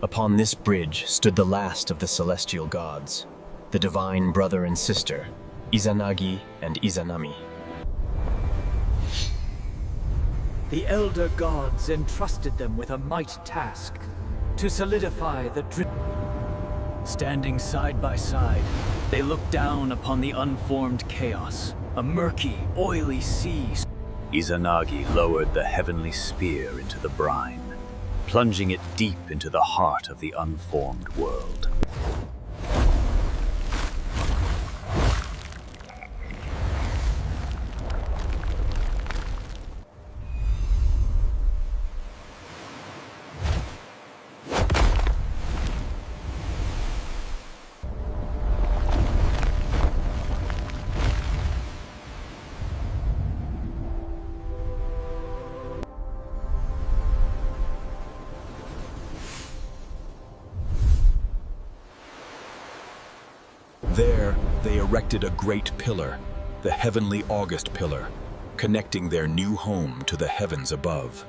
Upon this bridge stood the last of the celestial gods, the divine brother and sister, Izanagi and Izanami. The elder gods entrusted them with a mighty task to solidify the Standing side by side, they looked down upon the unformed chaos, a murky, oily sea. Izanagi lowered the heavenly spear into the brine, plunging it deep into the heart of the unformed world. There, they erected a great pillar, the heavenly August pillar, connecting their new home to the heavens above.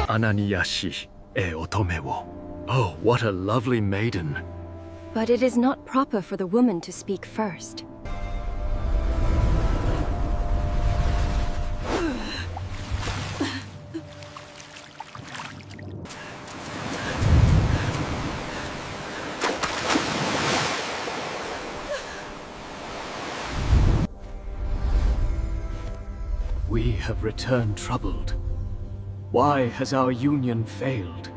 Ananiyashi e otome wo. Oh, what a lovely maiden. But it is not proper for the woman to speak first. We have returned troubled. Why has our union failed?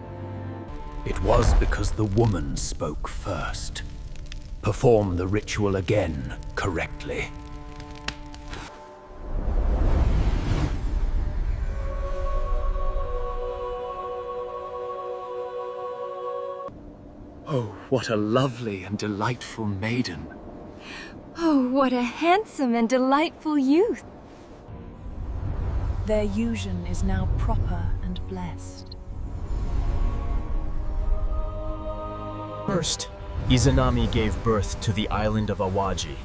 It was because the woman spoke first. Perform the ritual again, correctly. Oh, what a lovely and delightful maiden. Oh, what a handsome and delightful youth! Their union is now proper and blessed. First, Izanami gave birth to the island of Awaji,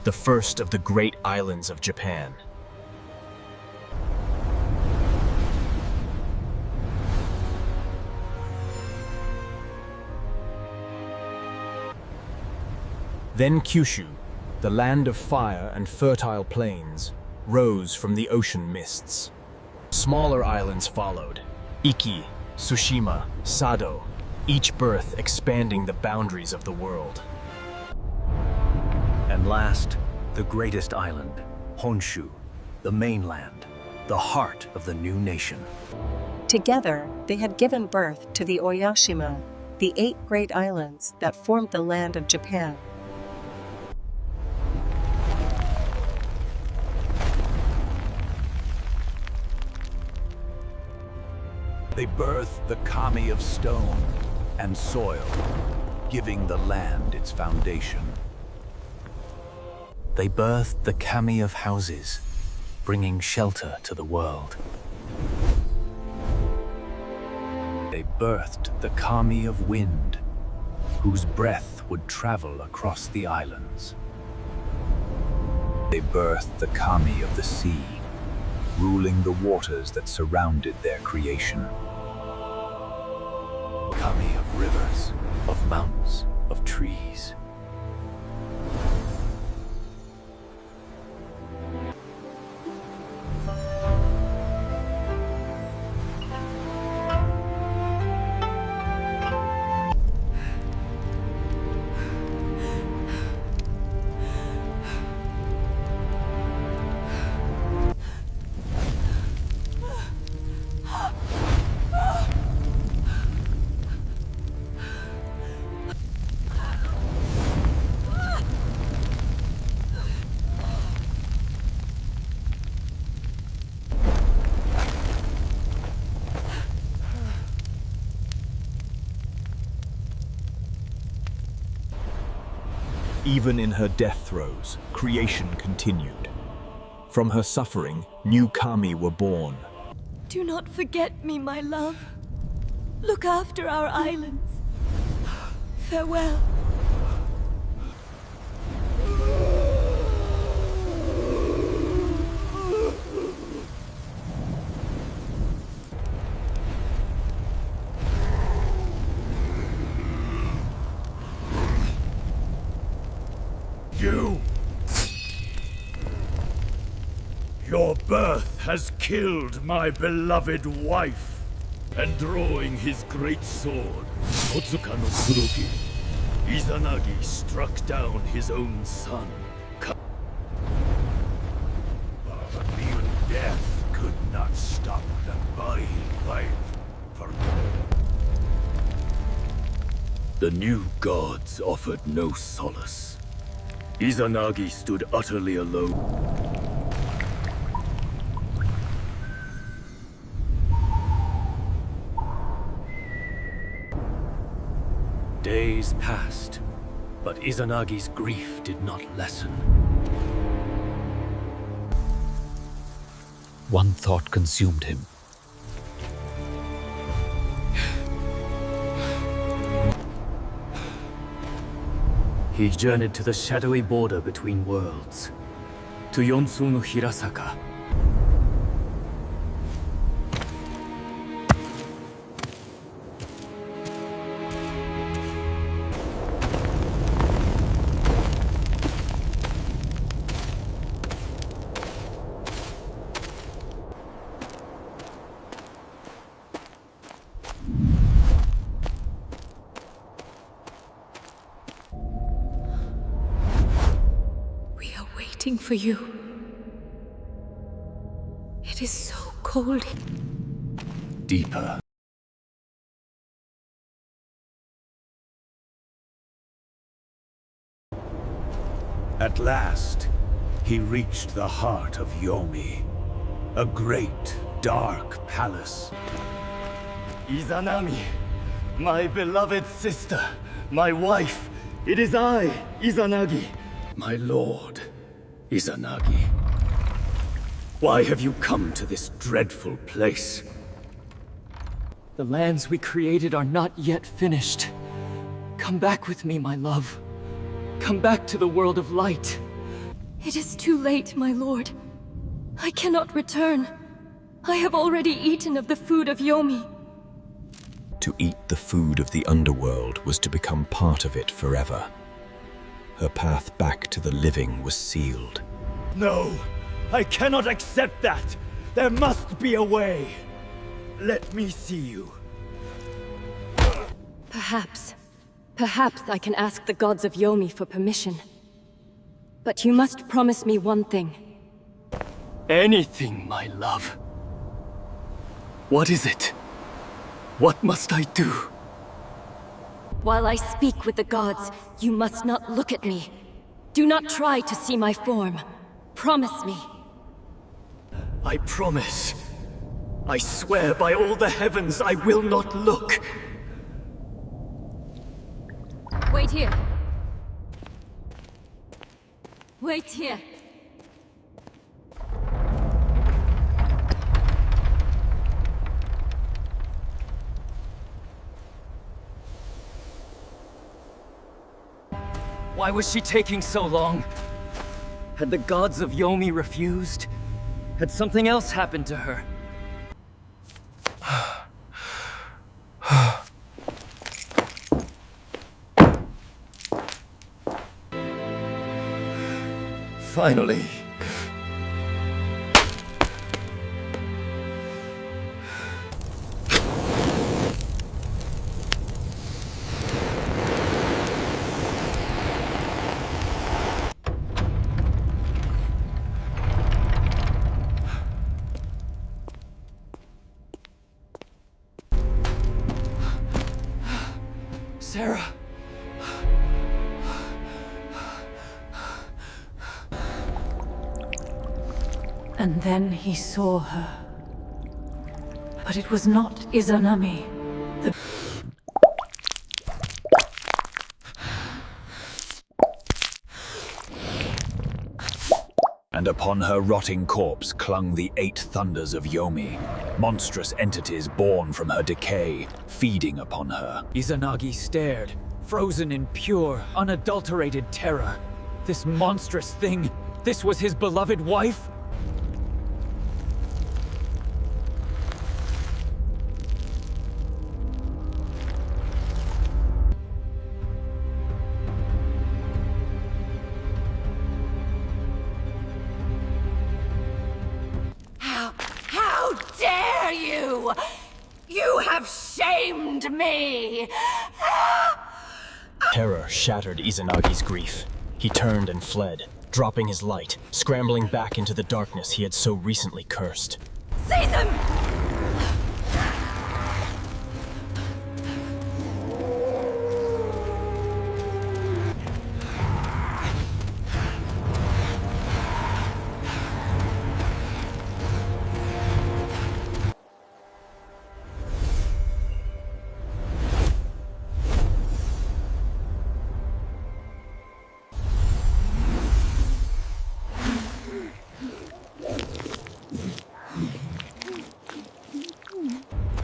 the first of the great islands of Japan. Then Kyushu, the land of fire and fertile plains, rose from the ocean mists. Smaller islands followed: Iki, Tsushima, Sado, each birth expanding the boundaries of the world. And last, the greatest island, Honshu, the mainland, the heart of the new nation. Together, they had given birth to the Oyashima, the 8 great islands that formed the land of Japan. They birthed the kami of stone and soil, giving the land its foundation. They birthed the kami of houses, bringing shelter to the world. They birthed the kami of wind, whose breath would travel across the islands. They birthed the kami of the sea, ruling the waters that surrounded their creation. Kami of rivers, of mountains, of trees. Even in her death throes, creation continued. From her suffering, new kami were born. Do not forget me, my love. Look after our islands. Farewell. Your birth has killed my beloved wife, and drawing his great sword, Otsuka no Kuroki, Izanagi struck down his own son. But even death could not stop the dying life for more. The new gods offered no solace. Izanagi stood utterly alone. Days passed, but Izanagi's grief did not lessen. One thought consumed him. He journeyed to the shadowy border between worlds, to Yonsu no Hirasaka. For you. It is so cold. Deeper. At last, he reached the heart of Yomi, a great, dark palace. Izanami, my beloved sister, my wife. It is I, Izanagi, my lord. Izanagi, why have you come to this dreadful place? The lands we created are not yet finished. Come back with me, my love. Come back to the world of light. It is too late, my lord. I cannot return. I have already eaten of the food of Yomi. To eat the food of the Underworld was to become part of it forever. Her path back to the living was sealed. No, I cannot accept that. There must be a way. Let me see you. Perhaps I can ask the gods of Yomi for permission. But you must promise me one thing. Anything, my love. What is it? What must I do? While I speak with the gods, you must not look at me. Do not try to see my form. Promise me. I promise. I swear by all the heavens I will not look. Wait here. Wait here. Why was she taking so long? Had the gods of Yomi refused? Had something else happened to her? Finally. Sarah. And then he saw her. But it was not Izanami. and upon her rotting corpse clung the 8 thunders of Yomi, monstrous entities born from her decay, feeding upon her. Izanagi stared, frozen in pure, unadulterated terror. This monstrous thing, this was his beloved wife? How dare you! You have shamed me! Terror shattered Izanagi's grief. He turned and fled, dropping his light, scrambling back into the darkness he had so recently cursed. Seize him!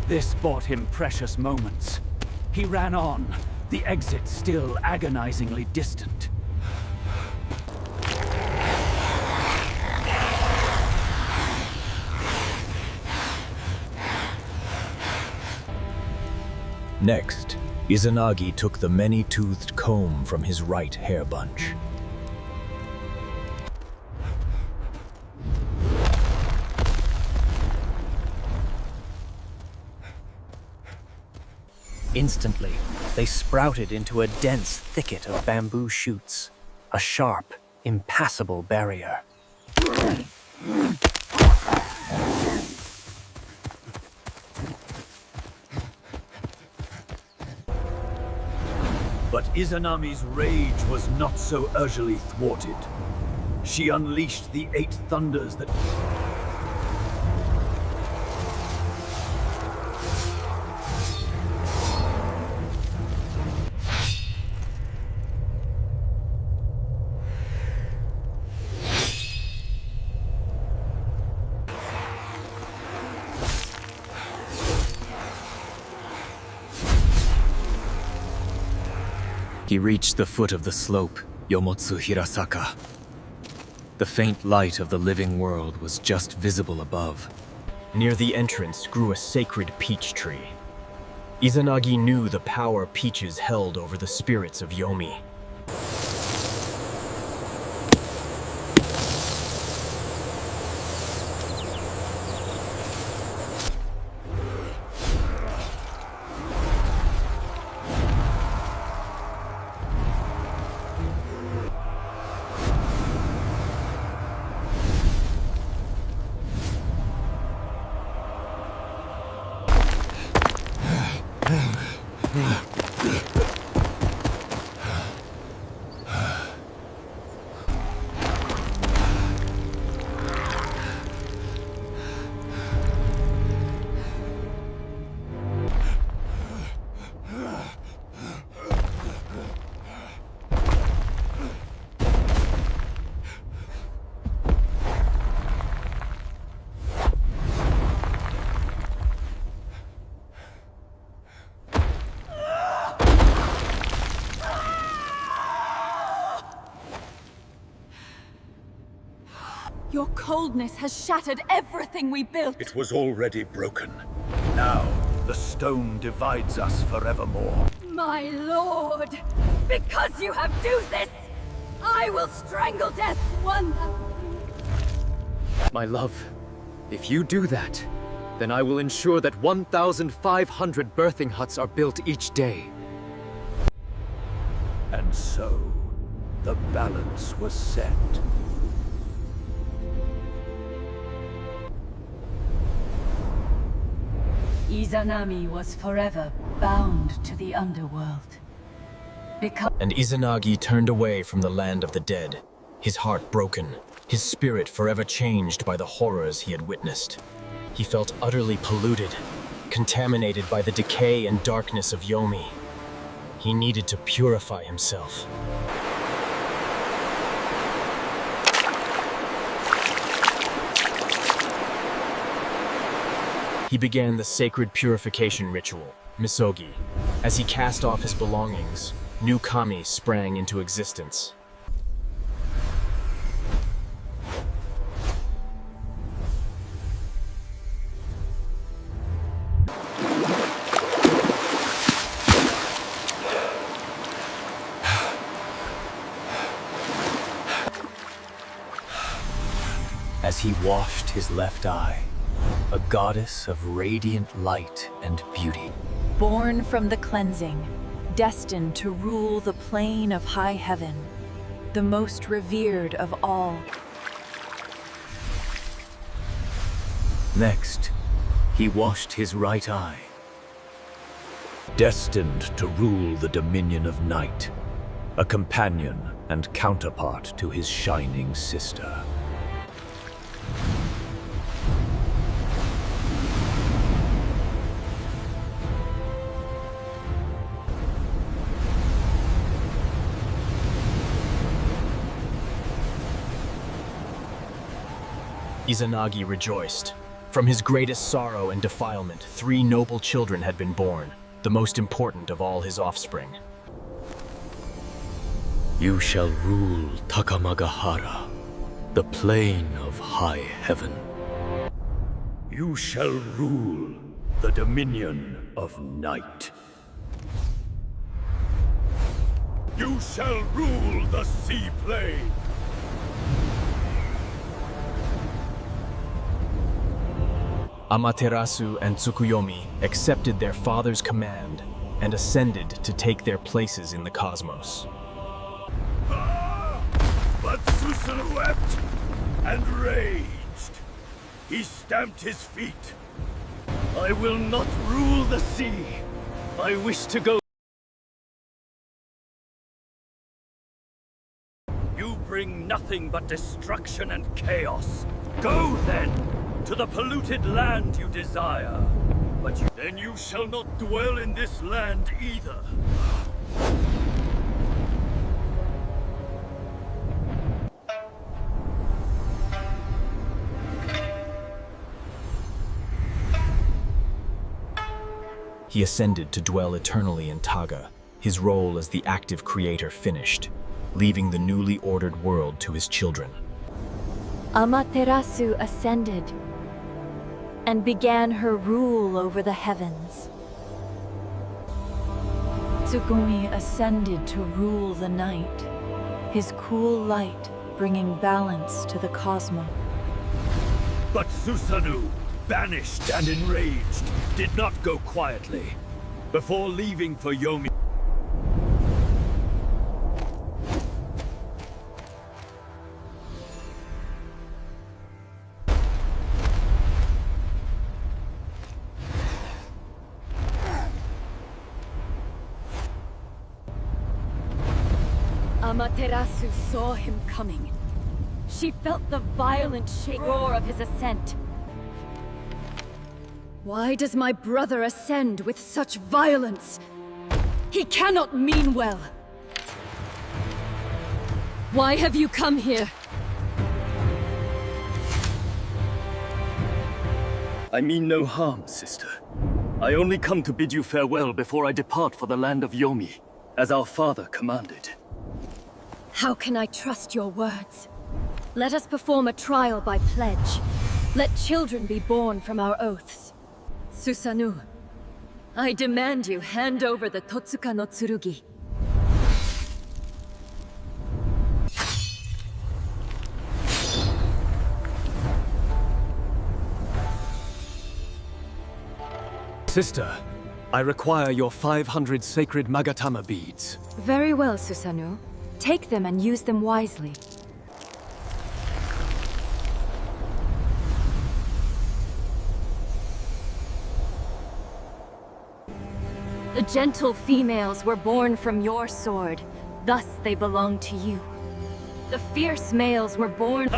This bought him precious moments. He ran on, the exit still agonizingly distant. Next, Izanagi took the many-toothed comb from his right hair bunch. Instantly, they sprouted into a dense thicket of bamboo shoots, a sharp, impassable barrier. But Izanami's rage was not so easily thwarted. She unleashed the 8 thunders that... He reached the foot of the slope, Yomotsu Hirasaka. The faint light of the living world was just visible above. Near the entrance grew a sacred peach tree. Izanagi knew the power peaches held over the spirits of Yomi. Your coldness has shattered everything we built. It was already broken. Now, the stone divides us forevermore. My lord! Because you have do this, I will strangle death one... My love, if you do that, then I will ensure that 1,500 birthing huts are built each day. And so, the balance was set. Izanami was forever bound to the Underworld. And Izanagi turned away from the land of the dead, his heart broken, his spirit forever changed by the horrors he had witnessed. He felt utterly polluted, contaminated by the decay and darkness of Yomi. He needed to purify himself. He began the sacred purification ritual, Misogi. As he cast off his belongings, new kami sprang into existence. As he washed his left eye, a goddess of radiant light and beauty. Born from the cleansing, destined to rule the plane of high heaven, the most revered of all. Next, he washed his right eye. Destined to rule the dominion of night, a companion and counterpart to his shining sister. Izanagi rejoiced. From his greatest sorrow and defilement, 3 noble children had been born, the most important of all his offspring. You shall rule Takamagahara, the plane of high heaven. You shall rule the dominion of night. You shall rule the sea plane. Amaterasu and Tsukuyomi accepted their father's command and ascended to take their places in the cosmos. But Susanoo wept and raged. He stamped his feet. I will not rule the sea. I wish to go. You bring nothing but destruction and chaos. Go then, to the polluted land you desire. But then you shall not dwell in this land either. He ascended to dwell eternally in Taga, his role as the active creator finished, leaving the newly ordered world to his children. Amaterasu ascended and began her rule over the heavens. Tsukuyomi ascended to rule the night, his cool light bringing balance to the cosmos. But Susanoo, banished and enraged, did not go quietly. Before leaving for Yomi, Amaterasu saw him coming. She felt the violent roar of his ascent. Why does my brother ascend with such violence? He cannot mean well. Why have you come here? I mean no harm, sister. I only come to bid you farewell before I depart for the land of Yomi, as our father commanded. How can I trust your words? Let us perform a trial by pledge. Let children be born from our oaths. Susanoo, I demand you hand over the Totsuka no Tsurugi. Sister, I require your 500 sacred Magatama beads. Very well, Susanoo. Take them and use them wisely. The gentle females were born from your sword, thus they belong to you. The fierce males were born...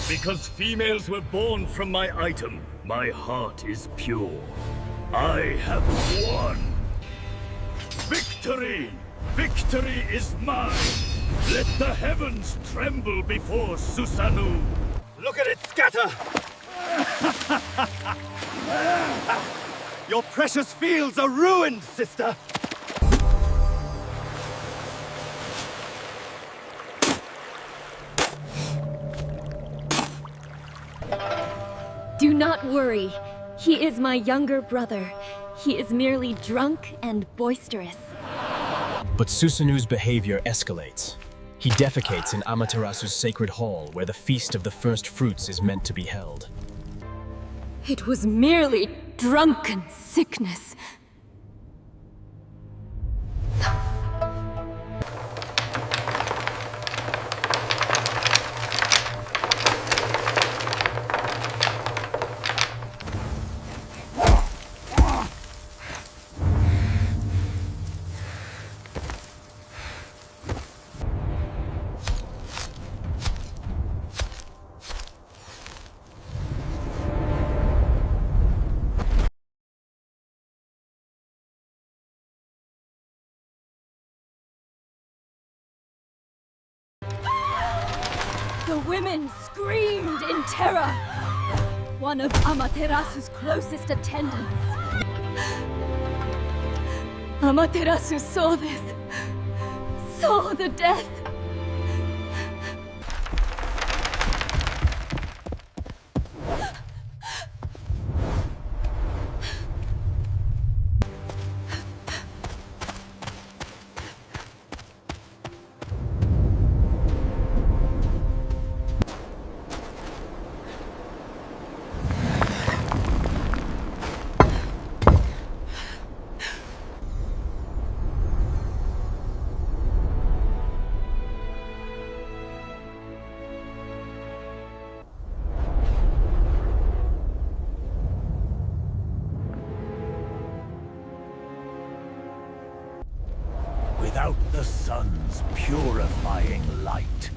because females were born from my item, my heart is pure. I have won! Victory! Victory is mine! Let the heavens tremble before Susanoo! Look at it scatter! Your precious fields are ruined, sister! Do not worry. He is my younger brother. He is merely drunk and boisterous. But Susanoo's behavior escalates. He defecates in Amaterasu's sacred hall, where the Feast of the First Fruits is meant to be held. It was merely drunken sickness. The women screamed in terror. One of Amaterasu's closest attendants. Amaterasu saw this. Saw the death. Without the sun's purifying light,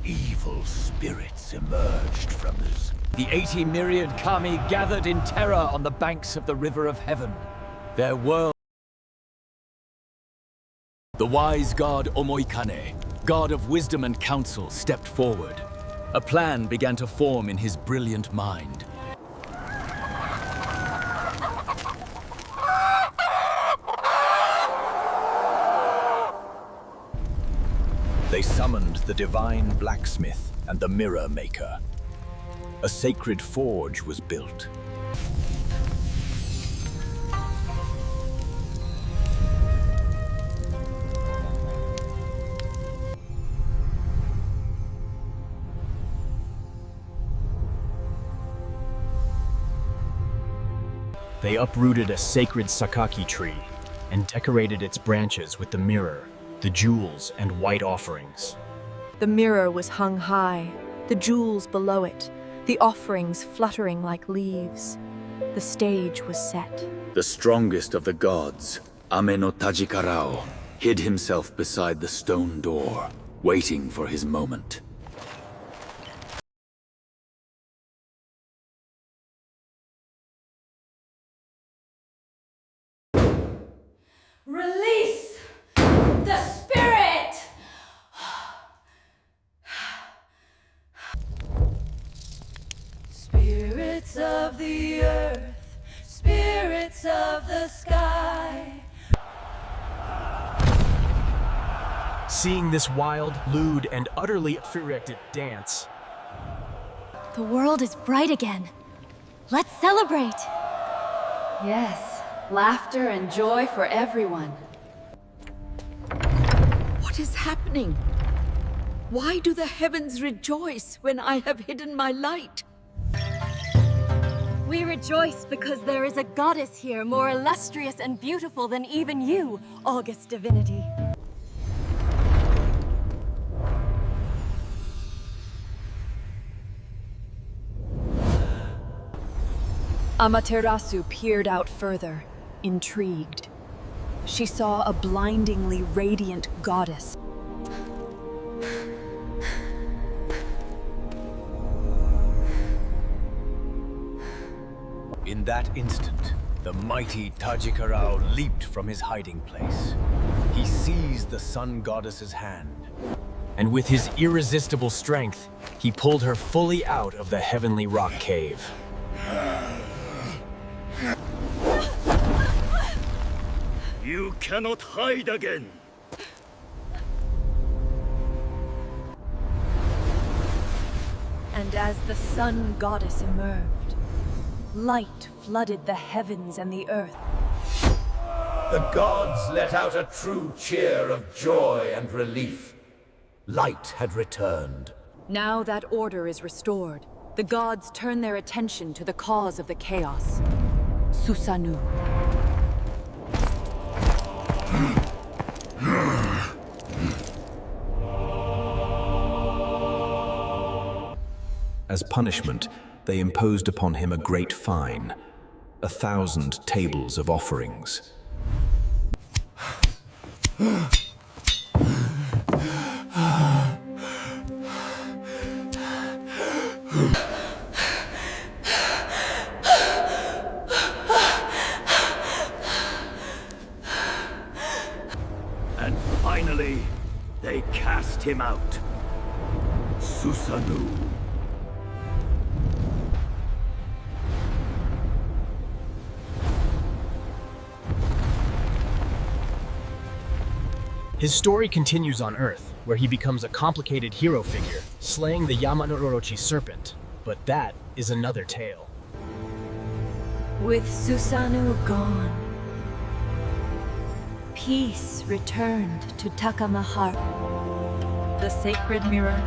evil spirits emerged from us. The 80 myriad kami gathered in terror on the banks of the River of Heaven. Their world... The wise god Omoikane, god of wisdom and counsel, stepped forward. A plan began to form in his brilliant mind. They summoned the divine blacksmith and the mirror maker. A sacred forge was built. They uprooted a sacred sakaki tree and decorated its branches with the mirror, the jewels, and white offerings. The mirror was hung high, the jewels below it, the offerings fluttering like leaves. The stage was set. The strongest of the gods, Ame no Tajikarao, hid himself beside the stone door, waiting for his moment. Release the spirit! Spirits of the earth, spirits of the sky. Seeing this wild, lewd, and utterly directed dance, The world is bright again. Let's celebrate! Yes, laughter and joy for everyone. What is happening? Why do the heavens rejoice when I have hidden my light? We rejoice because there is a goddess here more illustrious and beautiful than even you, august divinity. Amaterasu peered out further, intrigued. She saw a blindingly radiant goddess. In that instant, the mighty Tajikarao leaped from his hiding place. He seized the sun goddess's hand. and with his irresistible strength, he pulled her fully out of the heavenly rock cave. You cannot hide again. And as the sun goddess emerged, light flooded the heavens and the earth. The gods let out a true cheer of joy and relief. Light had returned. Now that order is restored, the gods turn their attention to the cause of the chaos, Susanoo. As punishment, they imposed upon him a great fine, 1,000 tables of offerings. And finally, they cast him out. Susanoo. His story continues on Earth, where he becomes a complicated hero figure, slaying the Yama-no-Orochi serpent. But that is another tale. With Susanoo gone, peace returned to Takamahara. The sacred mirror,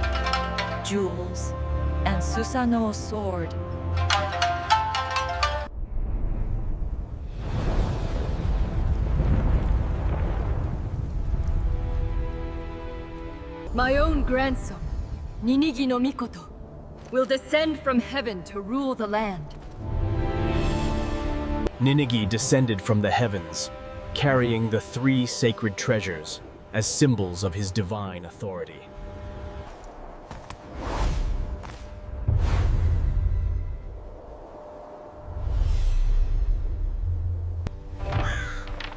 jewels, and Susanoo's sword. My own grandson, Ninigi no Mikoto, will descend from heaven to rule the land. Ninigi descended from the heavens, carrying the 3 sacred treasures as symbols of his divine authority.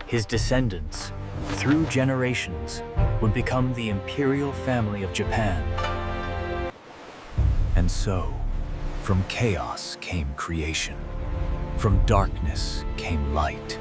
His descendants, through generations, would become the imperial family of Japan. And so, from chaos came creation. From darkness came light.